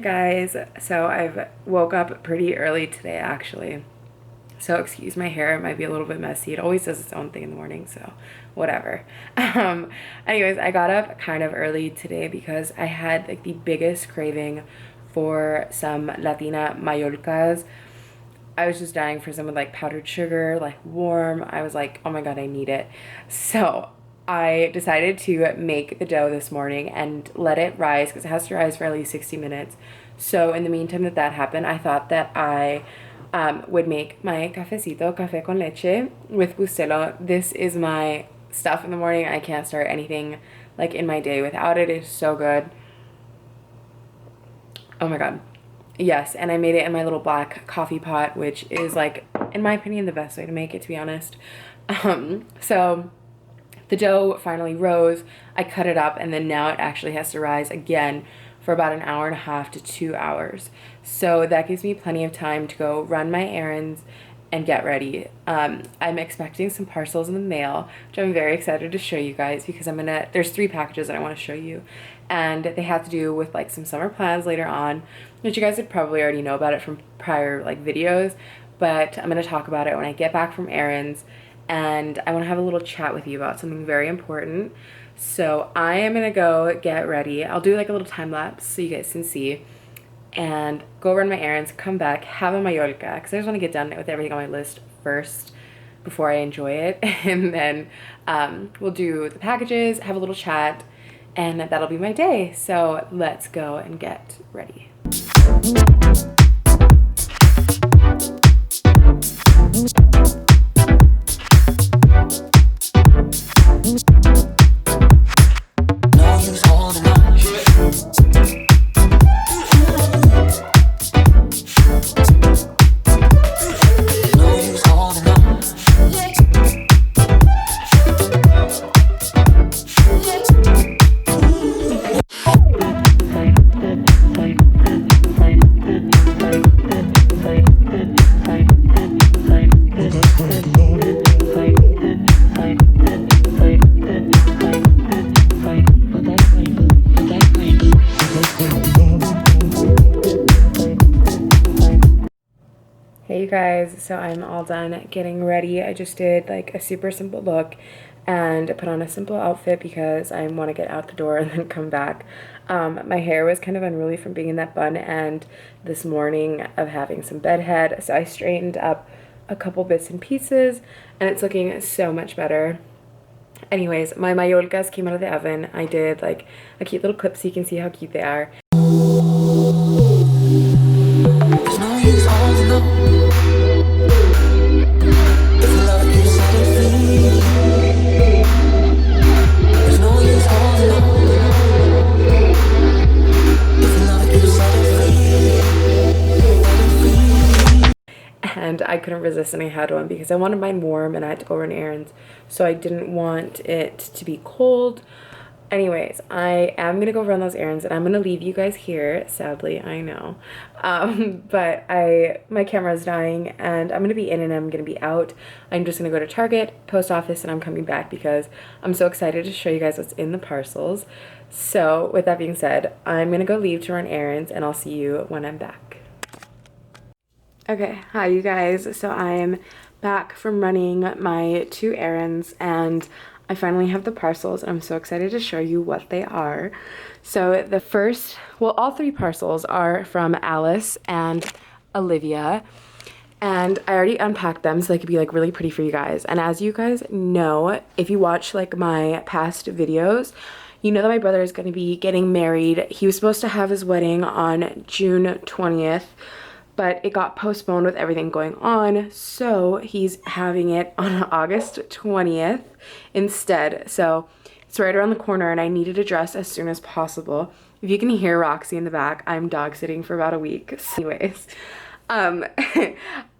guys. So I've woke up pretty early today actually. So excuse my hair, it might be a little bit messy. It always does its own thing in the morning, so whatever. Um, Anyways, I got up kind of early today because I had like the biggest craving for some Latina Mallorcas. I was just dying for some with like powdered sugar, like warm. I was like, oh my God, I need it. So I decided to make the dough this morning and let it rise because it has to rise for at least 60 minutes. So in the meantime that happened, I thought that I would make my cafecito, café con leche with Bustelo. This is my stuff in the morning. I can't start anything like in my day without it. It's so good. Oh my God. Yes, and I made it in my little black coffee pot, which is like, in my opinion, the best way to make it, to be honest. So the dough finally rose. I cut it up, and then now it actually has to rise again for about an hour and a half to 2 hours. So that gives me plenty of time to go run my errands and get ready. I'm expecting some parcels in the mail, which I'm very excited to show you guys because there's 3 packages that I want to show you. And they have to do with like some summer plans later on, which you guys would probably already know about it from prior like videos, but I'm going to talk about it when I get back from errands, and I want to have a little chat with you about something very important. So I am going to go get ready. I'll do like a little time lapse so you guys can see, and go run my errands, come back, have a Mallorca, because I just want to get done with everything on my list first before I enjoy it. And then we'll do the packages, have a little chat, and that'll be my day. So let's go and get ready. Hey you guys, so I'm all done getting ready. I just did like a super simple look and put on a simple outfit because I want to get out the door and then come back. My hair was kind of unruly from being in that bun and this morning of having some bedhead, so I straightened up a couple bits and pieces and it's looking so much better. Anyways, my Mallorcas came out of the oven. I did like a cute little clip so you can see how cute they are. And I couldn't resist and I had one because I wanted mine warm and I had to go run errands, so I didn't want it to be cold. Anyways, I am gonna go run those errands and I'm gonna leave you guys here, sadly, I know. But my camera's dying and I'm gonna be in and I'm gonna be out. I'm just gonna go to Target, post office, and I'm coming back because I'm so excited to show you guys what's in the parcels. So with that being said, I'm gonna go leave to run errands and I'll see you when I'm back. Okay, hi you guys. So I am back from running my 2 errands and I finally have the parcels and I'm so excited to show you what they are. So the first, well, all 3 parcels are from Alice and Olivia, and I already unpacked them so they could be like really pretty for you guys. And as you guys know, if you watch like my past videos, you know that my brother is going to be getting married. He was supposed to have his wedding on June 20th. But it got postponed with everything going on, so he's having it on August 20th instead. So it's right around the corner and I needed a dress as soon as possible. If you can hear Roxy in the back, I'm dog sitting for about a week. So anyways,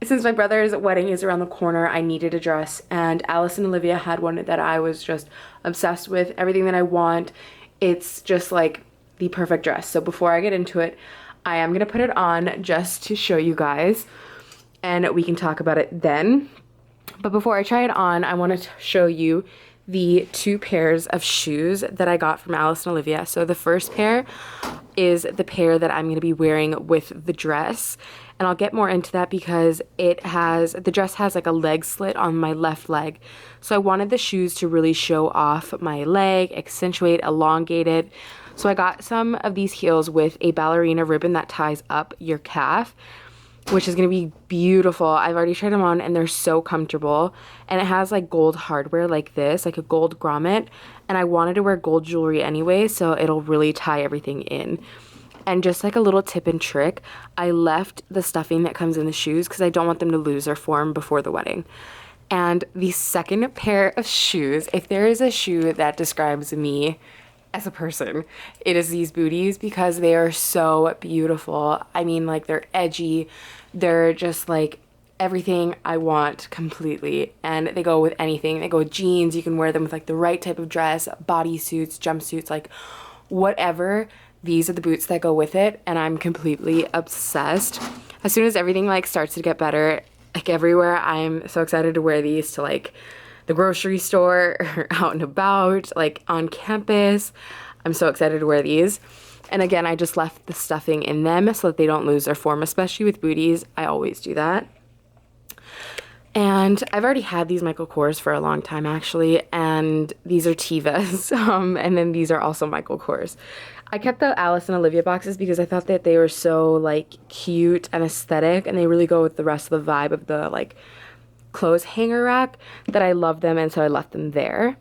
since my brother's wedding is around the corner, I needed a dress, and Alice and Olivia had one that I was just obsessed with. Everything that I want, it's just like the perfect dress. So before I get into it, I am gonna put it on just to show you guys and we can talk about it then. But before I try it on, I want to show you the 2 pairs of shoes that I got from Alice and Olivia. So the first pair is the pair that I'm going to be wearing with the dress. And I'll get more into that because the dress has like a leg slit on my left leg. So I wanted the shoes to really show off my leg, accentuate, elongate it. So I got some of these heels with a ballerina ribbon that ties up your calf, which is going to be beautiful. I've already tried them on and they're so comfortable. And it has like gold hardware like this, like a gold grommet. And I wanted to wear gold jewelry anyway, so it'll really tie everything in. And just like a little tip and trick, I left the stuffing that comes in the shoes because I don't want them to lose their form before the wedding. And the second pair of shoes, if there is a shoe that describes me as a person, it is these booties because they are so beautiful. I mean, like, they're edgy. They're just like everything I want completely. And they go with anything. They go with jeans. You can wear them with like the right type of dress, bodysuits, jumpsuits, like whatever. These are the boots that go with it, and I'm completely obsessed. As soon as everything like starts to get better, like everywhere, I'm so excited to wear these to like the grocery store or out and about, like on campus. I'm so excited to wear these. And again, I just left the stuffing in them so that they don't lose their form, especially with booties. I always do that. And I've already had these Michael Kors for a long time, actually, and these are Tevas, and then these are also Michael Kors. I kept the Alice and Olivia boxes because I thought that they were so, like, cute and aesthetic, and they really go with the rest of the vibe of the, like, clothes hanger rack, that I love them, and so I left them there.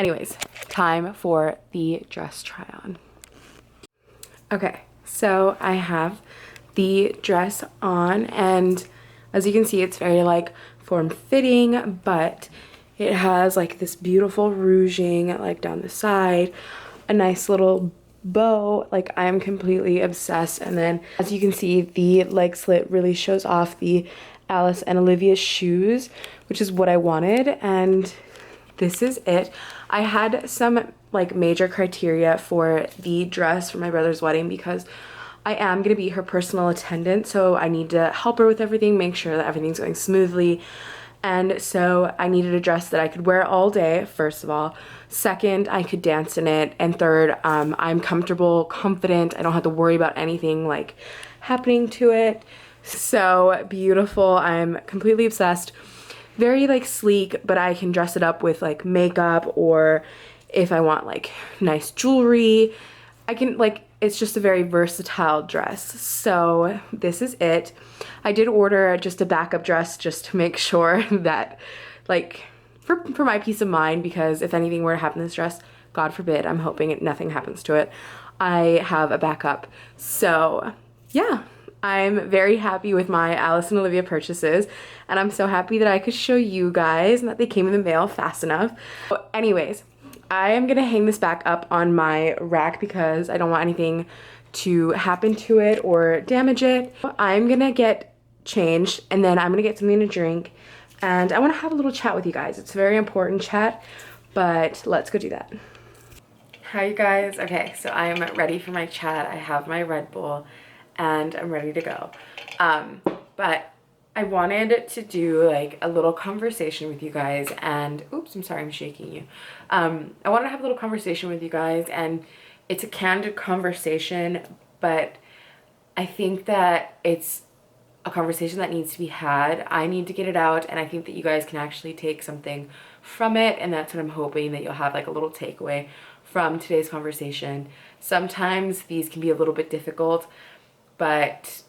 Anyways, time for the dress try-on. Okay, so I have the dress on, and as you can see, it's very, like, form-fitting, but it has like this beautiful ruching like down the side, a nice little bow. Like, I am completely obsessed. And then as you can see, the leg slit really shows off the Alice and Olivia shoes, which is what I wanted, and this is it. I had some like major criteria for the dress for my brother's wedding because I am going to be her personal attendant, so I need to help her with everything, make sure that everything's going smoothly. And so I needed a dress that I could wear all day, first of all. Second, I could dance in it. And third, I'm comfortable, confident. I don't have to worry about anything like happening to it. So beautiful. I'm completely obsessed. Very like sleek, but I can dress it up with like makeup, or if I want like nice jewelry, I can like, it's just a very versatile dress. So this is it. I did order just a backup dress just to make sure that like for my peace of mind, because if anything were to happen to this dress, God forbid, I'm hoping nothing happens to it, I have a backup. So yeah, I'm very happy with my Alice and Olivia purchases, and I'm so happy that I could show you guys and that they came in the mail fast enough. Anyways, I am gonna hang this back up on my rack because I don't want anything to happen to it or damage it. I'm gonna get changed, and then I'm gonna get something to drink, and I wanna have a little chat with you guys. It's a very important chat, but let's go do that. Hi you guys. Okay, so I am ready for my chat. I have my Red Bull and I'm ready to go. But I wanted to do like a little conversation with you guys, and oops, I'm sorry, I'm shaking you. I wanted to have a little conversation with you guys, and it's a candid conversation, but I think that it's a conversation that needs to be had. I need to get it out, and I think that you guys can actually take something from it, and that's what I'm hoping, that you'll have like a little takeaway from today's conversation. Sometimes these can be a little bit difficult, but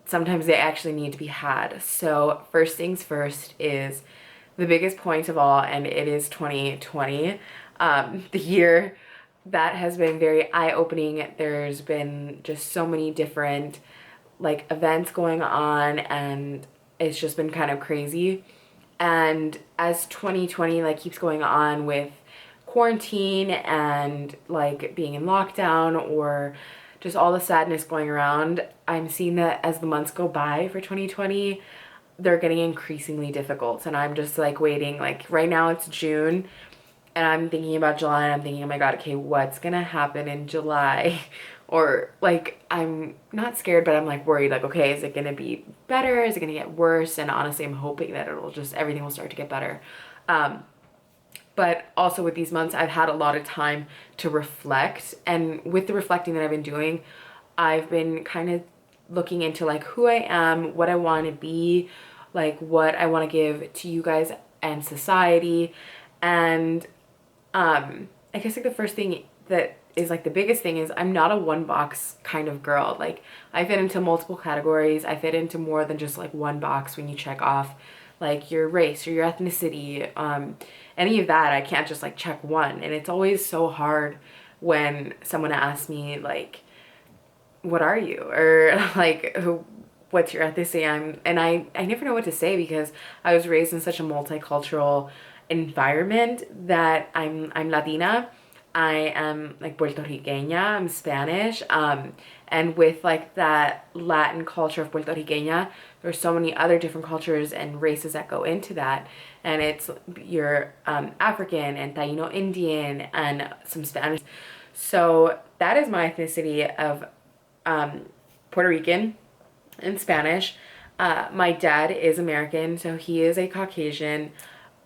sometimes they actually need to be had. So first things first is the biggest point of all, and it is 2020, the year that has been very eye-opening. There's been just so many different like events going on, and it's just been kind of crazy. And as 2020 like keeps going on with quarantine and like being in lockdown, or just all the sadness going around, I'm seeing that as the months go by for 2020, they're getting increasingly difficult. And I'm just like waiting, like right now it's June, and I'm thinking about July, and I'm thinking, oh my God, okay, what's gonna happen in July? Or like, I'm not scared, but I'm like worried, like, okay, is it gonna be better? Is it gonna get worse? And honestly, I'm hoping that it'll just, everything will start to get better. But also with these months, I've had a lot of time to reflect. And with the reflecting that I've been doing, I've been kind of looking into like who I am, what I want to be, like what I want to give to you guys and society. And I guess like the first thing that is like the biggest thing is I'm not a one box kind of girl. Like I fit into multiple categories. I fit into more than just like one box when you check off like your race or your ethnicity, any of that. I can't just like check one. And it's always so hard when someone asks me like, what are you? Or like, what's your ethnicity? I never know what to say because I was raised in such a multicultural environment that I'm Latina. I am like Puerto Riqueña, I'm Spanish. And with like that Latin culture of Puerto Riqueña, there's so many other different cultures and races that go into that. And it's your African and Taino Indian and some Spanish. So that is my ethnicity of Puerto Rican and Spanish. My dad is American, so he is a Caucasian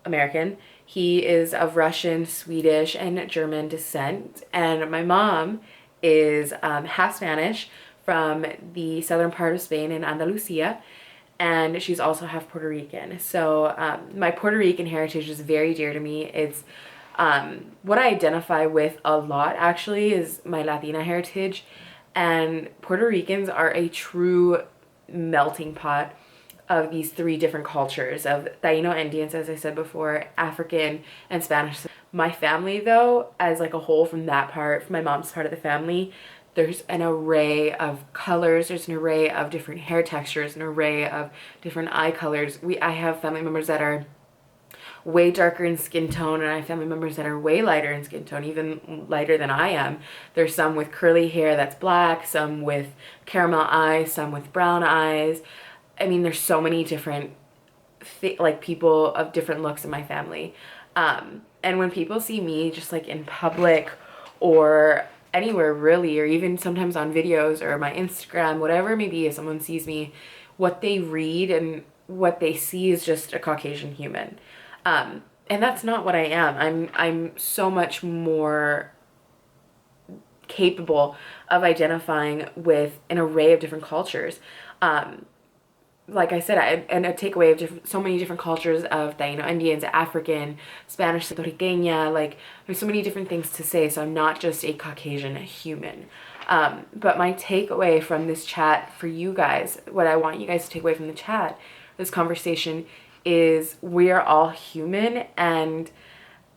American. He is of Russian, Swedish, and German descent. And my mom is half Spanish from the southern part of Spain in Andalusia. And she's also half Puerto Rican. So my Puerto Rican heritage is very dear to me. It's what I identify with a lot, actually, is my Latina heritage. And Puerto Ricans are a true melting pot of these three different cultures of Taino Indians, as I said before, African, and Spanish. My family, though, as like a whole from that part, from my mom's part of the family, there's an array of colors, there's an array of different hair textures, an array of different eye colors. I have family members that are way darker in skin tone, and I have family members that are way lighter in skin tone, even lighter than I am. There's some with curly hair that's black, some with caramel eyes, some with brown eyes. I mean, there's so many different like people of different looks in my family. And when people see me just like in public or anywhere really, or even sometimes on videos or my Instagram, whatever it may be, if someone sees me, what they read and what they see is just a Caucasian human. And that's not what I am. I'm so much more capable of identifying with an array of different cultures. Like I said, and a takeaway of so many different cultures of Taino Indians, African, Spanish, Puerto Riqueña, like there's so many different things to say. So I'm not just a Caucasian human. But my takeaway from this chat for you guys, what I want you guys to take away from the chat, this conversation, is we are all human and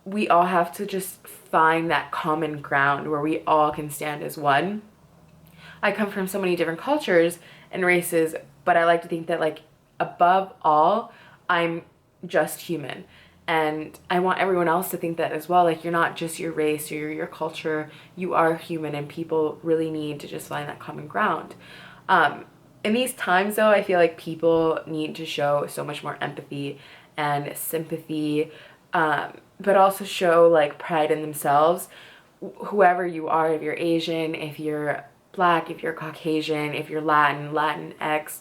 we all have to just find that common ground where we all can stand as one. I come from so many different cultures and races, but I like to think that like above all, I'm just human. And I want everyone else to think that as well. Like you're not just your race or your culture, you are human, and people really need to just find that common ground. In these times though, I feel like people need to show so much more empathy and sympathy, but also show like pride in themselves. Whoever you are, if you're Asian, if you're Black, if you're Caucasian, if you're Latin, Latinx,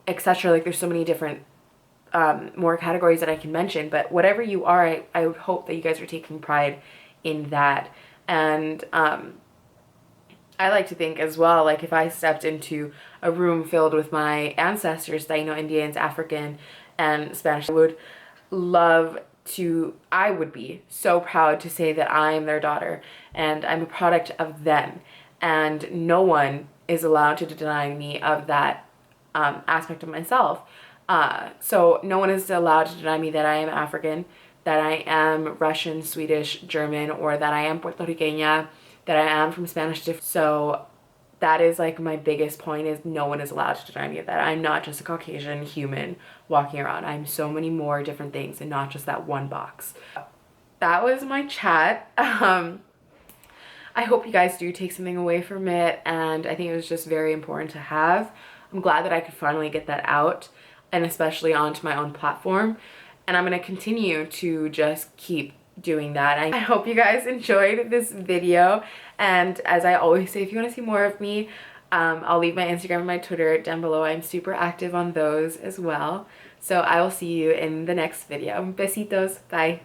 etc. Like there's so many different more categories that I can mention, but whatever you are, I would hope that you guys are taking pride in that. And I like to think as well, like if I stepped into a room filled with my ancestors, Taino Indians, African, and Spanish, I would be so proud to say that I am their daughter and I'm a product of them. And no one is allowed to deny me of that aspect of myself. So no one is allowed to deny me that I am African, that I am Russian, Swedish, German, or that I am Puerto Riqueña, that I am from Spanish. So that is like my biggest point, is no one is allowed to deny me of that. I'm not just a Caucasian human walking around. I'm so many more different things and not just that one box. That was my chat. I hope you guys do take something away from it, and I think it was just very important to have. I'm glad that I could finally get that out, and especially onto my own platform. And I'm going to continue to just keep doing that. I hope you guys enjoyed this video, and as I always say, if you want to see more of me, I'll leave my Instagram and my Twitter down below. I'm super active on those as well. So I will see you in the next video. Besitos. Bye.